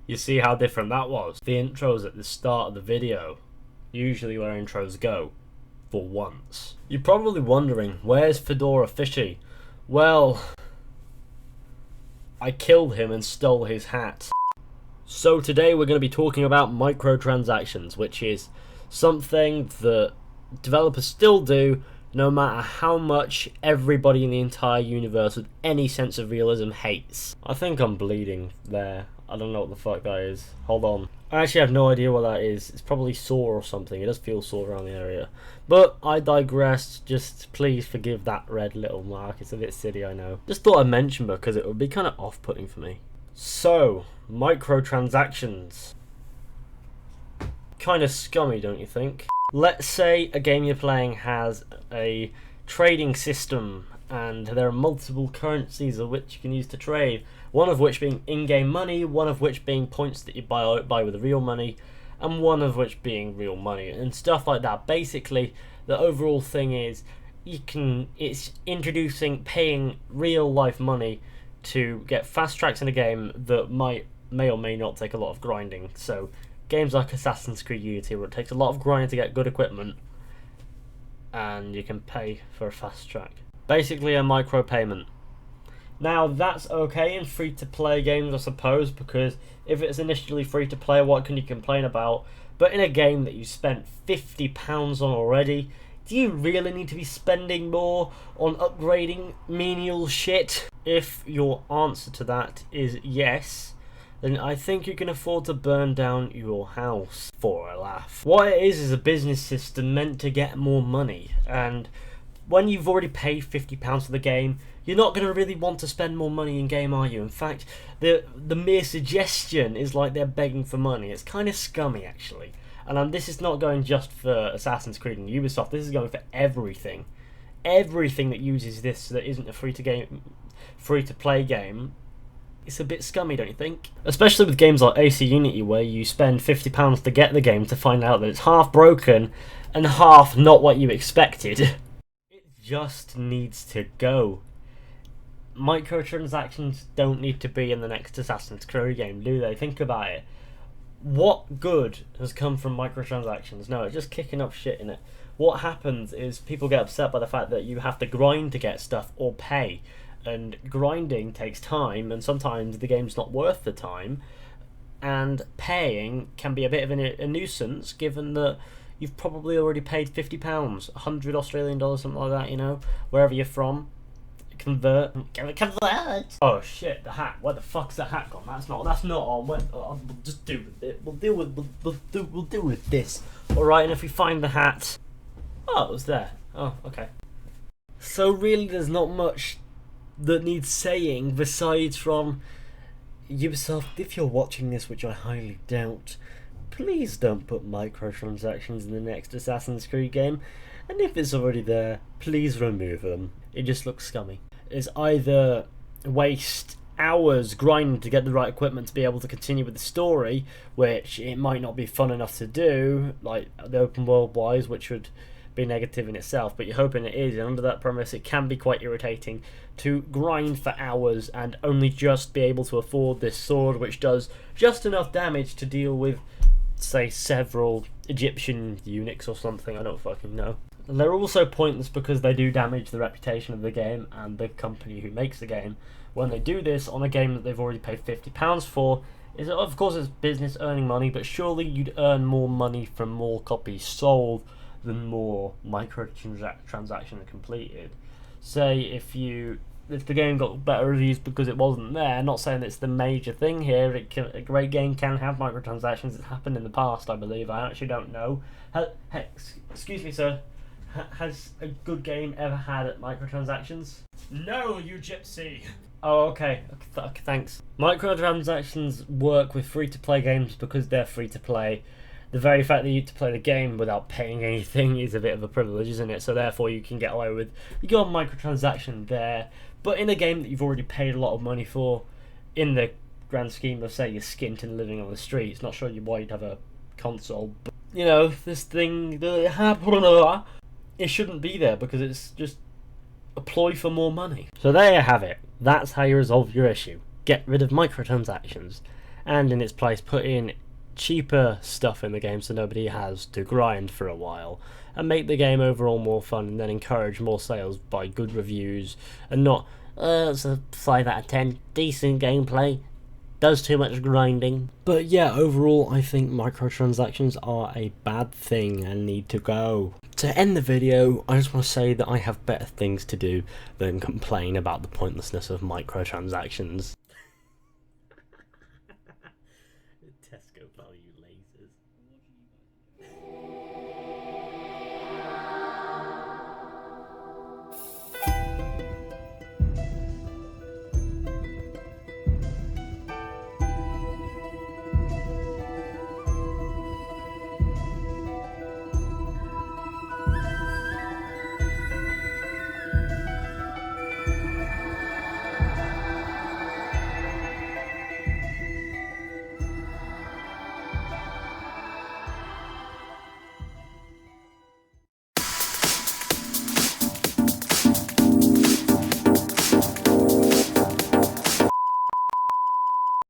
You see how different that was? The intro's at the start of the video, usually where intros go, for once. You're probably wondering, where's Fedora Fishy? Well, I killed him and stole his hat. So today we're going to be talking about microtransactions, which is something that developers still do no matter how much everybody in the entire universe with any sense of realism hates. I think I'm bleeding there. I don't know what the fuck that is. Hold on. I actually have no idea what that is. It's probably sore or something. It does feel sore around the area. But I digress. Just please forgive that red little mark. It's a bit silly, I know. Just thought I'd mention because it would be kind of off-putting for me. So, microtransactions. Kind of scummy, don't you think? Let's say a game you're playing has a trading system and there are multiple currencies of which you can use to trade, one of which being in-game money, one of which being points that you buy with real money, and one of which being real money and stuff like that. Basically, the overall thing is it's introducing paying real life money to get fast tracks in a game that may or may not take a lot of grinding. So games like Assassin's Creed Unity, where it takes a lot of grinding to get good equipment and you can pay for a fast track. Basically a micropayment. Now that's okay in free-to-play games, I suppose, because if it's initially free-to-play, what can you complain about? But in a game that you spent £50 on already, do you really need to be spending more on upgrading menial shit? If your answer to that is yes, then I think you can afford to burn down your house for a laugh. What it is a business system meant to get more money, and when you've already paid £50 for the game, you're not going to really want to spend more money in game, are you? In fact, the mere suggestion is like they're begging for money. It's kind of scummy, actually. And this is not going just for Assassin's Creed and Ubisoft. This is going for everything. Everything that uses this that isn't a free-to-play game. It's a bit scummy, don't you think? Especially with games like AC Unity, where you spend £50 to get the game to find out that it's half broken and half not what you expected. It just needs to go. Microtransactions don't need to be in the next Assassin's Creed game, do they? Think about it. What good has come from microtransactions? No, it's just kicking up shit in it. What happens is people get upset by the fact that you have to grind to get stuff or pay. And grinding takes time, and sometimes the game's not worth the time. And paying can be a bit of a nuisance, given that you've probably already paid £50, 100 Australian dollars, something like that, you know, wherever you're from. Convert. Oh shit, the hat. Where the fuck's the hat gone? That's not on. We'll just do with it. We'll deal with this. Alright, and if we find the hat. Oh, it was there. Oh, okay. So really there's not much that needs saying besides from Ubisoft, if you're watching this, which I highly doubt, please don't put microtransactions in the next Assassin's Creed game, and if it's already there, please remove them. It just looks scummy. It's either waste hours grinding to get the right equipment to be able to continue with the story, which it might not be fun enough to do, like the open world wise, which would be negative in itself, but you're hoping it is, and under that premise it can be quite irritating to grind for hours and only just be able to afford this sword which does just enough damage to deal with, say, several Egyptian eunuchs or something. I don't fucking know. And they're also pointless because they do damage the reputation of the game and the company who makes the game when they do this on a game that they've already paid £50 for. Of course it's business earning money, but surely you'd earn more money from more copies sold than more microtransactions completed. Say if the game got better reviews because it wasn't there, not saying it's the major thing here, a great game can have microtransactions. It's happened in the past, I believe. I actually don't know. Hey, excuse me, sir. Has a good game ever had microtransactions? No, you gypsy! Oh, okay. Thanks. Microtransactions work with free-to-play games because they're free-to-play. The very fact that you get to play the game without paying anything is a bit of a privilege, isn't it? So therefore you can get away with your microtransaction there. But in a game that you've already paid a lot of money for, in the grand scheme of, say, you're skint and living on the streets, not sure why you'd have a console, but, you know, this thing, it shouldn't be there because it's just a ploy for more money. So there you have it. That's how you resolve your issue. Get rid of microtransactions. and in its place put in cheaper stuff in the game so nobody has to grind for a while, and make the game overall more fun, and then encourage more sales by good reviews and not it's a 5 out of 10, decent gameplay, does too much grinding. But yeah, overall I think microtransactions are a bad thing and need to go. To end the video, I just want to say that I have better things to do than complain about the pointlessness of microtransactions. Tesco value lasers.